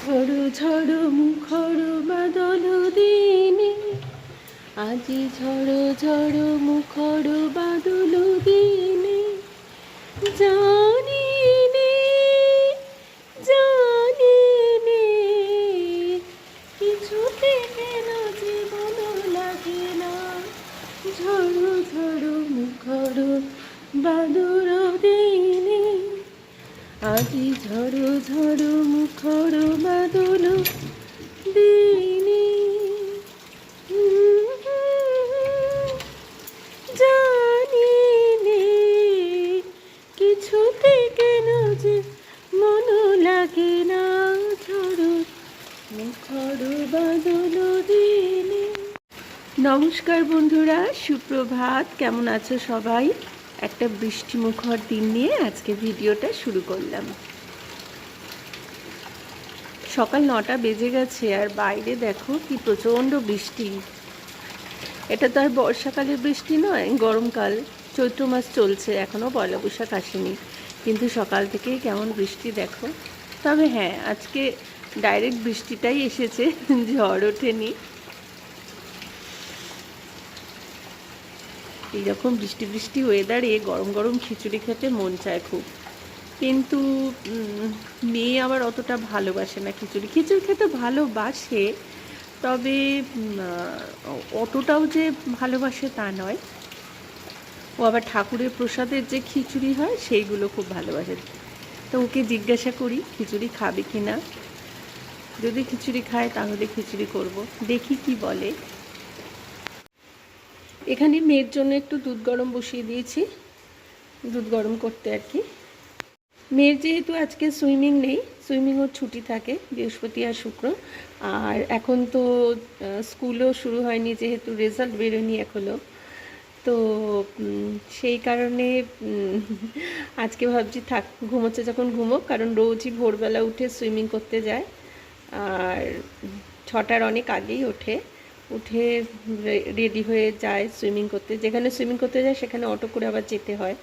ঝড়ো ঝড়ো মুখর বাদল দিনে, আজি ঝড়ো ঝড়ো মুখর বাদল দিনে, জানি নে জানি নে কিছুতে কেন যে ভালো লাগে না। ঝড়ো ঝড়ো মুখর বাদল দিনে, আজি ঝড়ো ঝড়ো মুখর বাদল দিনে, জানি নে কিছুতে কেন যে মন লাগে না। ঝড়ো মুখর বাদল দিনে। নমস্কার বন্ধুরা, সুপ্রভাত। কেমন আছো সবাই? একটা বৃষ্টিমুখর দিন নিয়ে আজকে ভিডিওটা শুরু করলাম। সকাল 9টা বেজে গেছে আর বাইরে দেখো কি প্রচণ্ড বৃষ্টি। এটা তো আর বর্ষাকালের বৃষ্টি নয়, গরমকাল, চৈত্র মাস চলছে, এখনও পয়লা বৈশাখ আসেনি, কিন্তু সকাল থেকেই কেমন বৃষ্টি দেখো। তবে হ্যাঁ, আজকে ডাইরেক্ট বৃষ্টিটাই এসেছে, ঝড় ওঠেনি। এইরকম বৃষ্টি বৃষ্টি ওয়েদারে গরম গরম খিচুড়ি খেতে মন চায় খুব, কিন্তু মেয়ে আবার অতটা ভালোবাসে না খিচুড়ি। খিচুড়ি খেতে ভালোবাসে, তবে অতটাও যে ভালোবাসে তা নয়। ও আবার ঠাকুরের প্রসাদের যে খিচুড়ি হয় সেইগুলো খুব ভালোবাসে। তো ওকে জিজ্ঞাসা করি খিচুড়ি খাবে কি না। যদি খিচুড়ি খায় তাহলে খিচুড়ি করব, দেখি কি বলে। এখানে মেয়ের জন্য একটু দুধ গরম বসিয়ে দিয়েছি, দুধ গরম করতে আর কি। মেয়ের যেহেতু আজকে সুইমিং নেই, সুইমিং ওর ছুটি থাকে বৃহস্পতি আর শুক্র, আর এখন তো স্কুলও শুরু হয়নি যেহেতু রেজাল্ট বেরোয়নি এখনও, তো সেই কারণে আজকে ভাবছি থাক, ঘুমোচ্ছে যখন ঘুমোক, কারণ রোজই ভোরবেলা উঠে সুইমিং করতে যায়, আর 6টার অনেক আগেই উঠে রেডি হয়ে যায় সুইমিং করতে। যেখানে সুইমিং করতে যায় সেখানে অটো করে আবার যেতে হয়।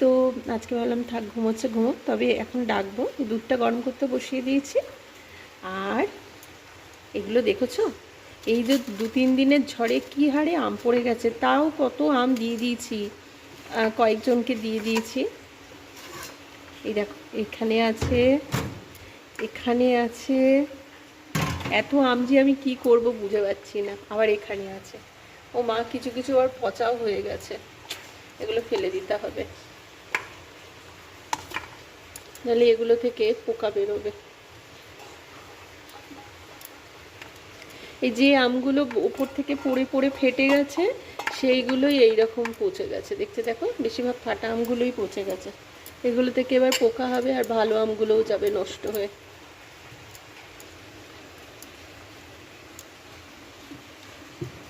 তো আজকে ভাবলাম থাক, ঘুমোচ্ছে ঘুমোক, তবে এখন ডাকবো। দুধটা গরম করতে বসিয়ে দিয়েছি। আর এগুলো দেখেছো, এই যে 2-3 দিনের ঝড়ে কী হারে আম পড়ে গেছে, তাও কত আম দিয়ে দিয়েছি, কয়েকজনকে দিয়ে দিয়েছি। এই দেখো, এখানে আছে, এখানে আছে, এত আম যে আমি কি করব বুঝে পাচ্ছি না। আবার এখানে আছে, ও মা, কিছু কিছু আবার পচাও হয়ে গেছে, এগুলো ফেলে দিতে হবে, নাহলে এগুলো থেকে পোকা বেরোবে। এই যে আমগুলো উপর থেকে পড়ে পড়ে ফেটে গেছে, সেইগুলোই এইরকম পচে গেছে, দেখতে দেখো, বেশিরভাগ ফাটা আমগুলোই পচে গেছে। এগুলো থেকে এবার পোকা হবে, আর ভালো আমগুলোও যাবে নষ্ট হয়ে।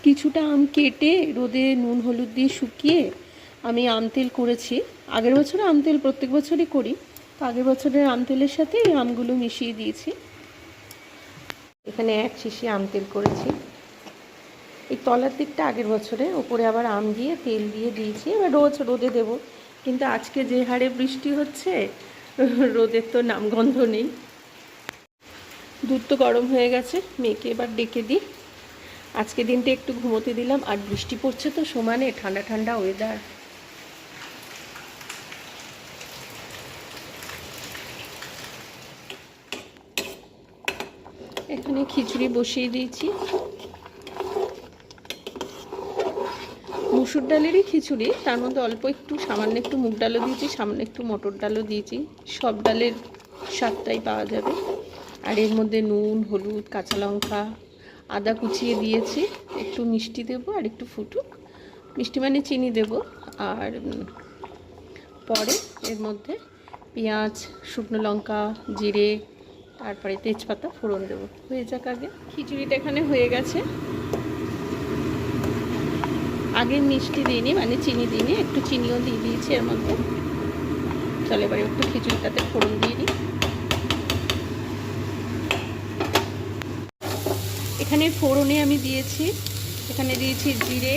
কিছুটা আম কেটে রোদে নুন হলুদ দিয়ে শুকিয়ে আমি আম তেল করেছি। আগের বছর আম তেল প্রত্যেক বছরই করি, তো আগের বছরের আম তেলের সাথে এই আমগুলো মিশিয়ে দিয়েছি। এখানে 1 শিশি আম তেল করেছি। এই তলার দিকটা আগের বছরে, ওপরে আবার আম দিয়ে তেল দিয়ে দিয়েছি। এবার রোজ রোদে দেব, কিন্তু আজকে যে হারে বৃষ্টি হচ্ছে, রোদের তো নামগন্ধ নেই। দুধ তো গরম হয়ে গেছে, মেয়েকে এবার ডেকে দিই। আজকে দিনটা একটু ঘুমোতে দিলাম, আর বৃষ্টি পড়ছে তো সমানে, ঠান্ডা ঠান্ডা ওয়েদার। এখানে খিচুড়ি বসিয়ে দিয়েছি, মুসুর ডালেরই খিচুড়ি, তার মধ্যে অল্প একটু সামান্য একটু মুগ ডালও দিয়েছি, সামান্য একটু মটর ডালও দিয়েছি, সব ডালের স্বাদটাই পাওয়া যাবে। আর এর মধ্যে নুন হলুদ কাঁচা লঙ্কা আদা কুচিয়ে দিয়েছি, একটু মিষ্টি দেবো, আর একটু ফুটুক, মিষ্টি মানে চিনি দেব, আর পরে এর মধ্যে পেঁয়াজ শুকনো লঙ্কা জিরে তারপরে তেজপাতা ফোড়ন দেবো। হয়ে যাক আগে। খিচুড়িটা এখানে হয়ে গেছে, আগে মিষ্টি দিইনি, মানে চিনি দিইনি, একটু চিনিও দিয়ে দিয়েছি এর মধ্যে। চলো এবারে একটু খিচুড়িটাতে ফোড়ন দিয়ে দিই। এখানে ফোড়নে আমি দিয়েছি, এখানে দিয়েছি জিরে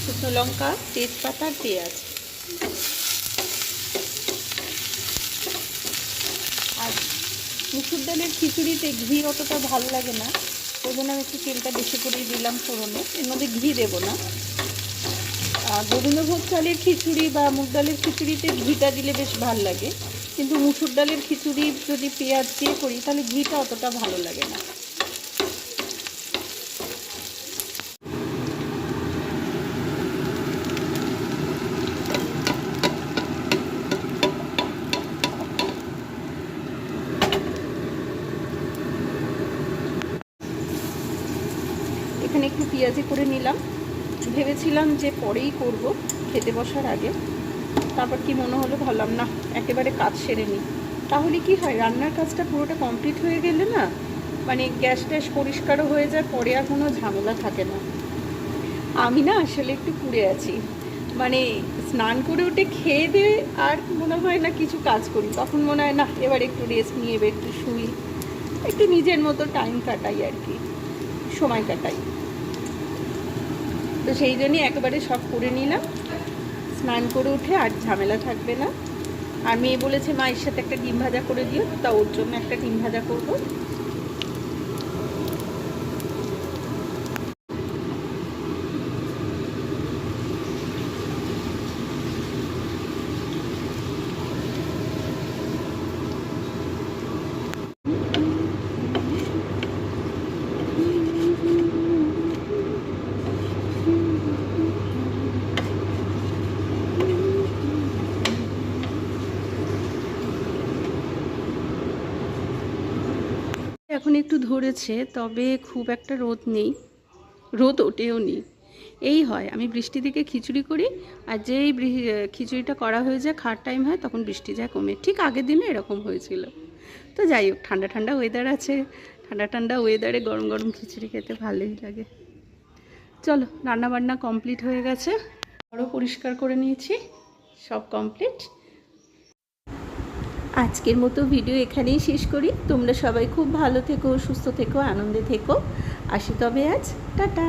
শুকনো লঙ্কা তেজপাতা আর পেঁয়াজ, আর মুখ মুসুর ডালের খিচুড়িতে ঘি অতটা ভালো লাগে না, ওই জন্য আমি একটু তেলটা বেশি করেই দিলাম ফোড়নে, এর মধ্যে ঘি দেবো না। আর গোবিন্দভোগ চালের খিচুড়ি বা মুগ ডালের খিচুড়িতে ঘিটা দিলে বেশ ভালো লাগে, কিন্তু মুসুর ডালের খিচুড়ি যদি পেঁয়াজ দিয়ে করি তাহলে ঘিটা অতটা ভালো লাগে না। এখানে একটু পেঁয়াজি করে নিলাম, ভেবেছিলাম যে পরেই করব খেতে বসার আগে, তারপর কি মনে হলো ভাবলাম না একেবারে কাজ সেরে নিই, তাহলে কি হয় রান্নার কাজটা পুরোটা কমপ্লিট হয়ে গেলে না মানে গ্যাস ট্যাস পরিষ্কারও হয়ে যায়, পরে আর কোনো ঝামেলা থাকে না। আমি না আসলে একটু পুড়ে আছি, মানে স্নান করে উঠে খেয়ে দিয়ে আর মনে হয় না কিছু কাজ করি, তখন মনে হয় না এবার একটু রেস্ট নিয়ে এবার একটু শুই, একটু নিজের মতো টাইম কাটাই আর কি, সময় কাটাই। তো সেই জন্যই একেবারে সব করে নিলাম, স্নান করে উঠে আর ঝামেলা থাকবে না। আর মেয়ে বলেছে মায়ের সাথে একটা ডিম ভাজা করে দিও, তা ওর জন্য একটা ডিম ভাজা করব। এখন একটু ধরেছে, তবে খুব একটা রোদ নেই, রোদ ওঠেও নি, এই হয় আমি বৃষ্টি দিকে খিচুড়ি করি, আর যেই খিচুড়িটা করা হয়ে যায় খাওয়ার টাইম হয় তখন বৃষ্টি যায় কমে, ঠিক আগের দিনে এরকম হয়েছিল। তো যাই হোক, ঠান্ডা ঠান্ডা ওয়েদার আছে, ঠান্ডা ঠান্ডা ওয়েদারে গরম গরম খিচুড়ি খেতে ভালোই লাগে। চলো, রান্নাবান্না কমপ্লিট হয়ে গেছে, আরও পরিষ্কার করে নিয়েছি, সব কমপ্লিট। আজকের মতো ভিডিও এখানেই শেষ করি, তোমরা সবাই খুব ভালো থেকো, সুস্থ থেকো, আনন্দে থেকো, আসি তবে আজ, টাটা।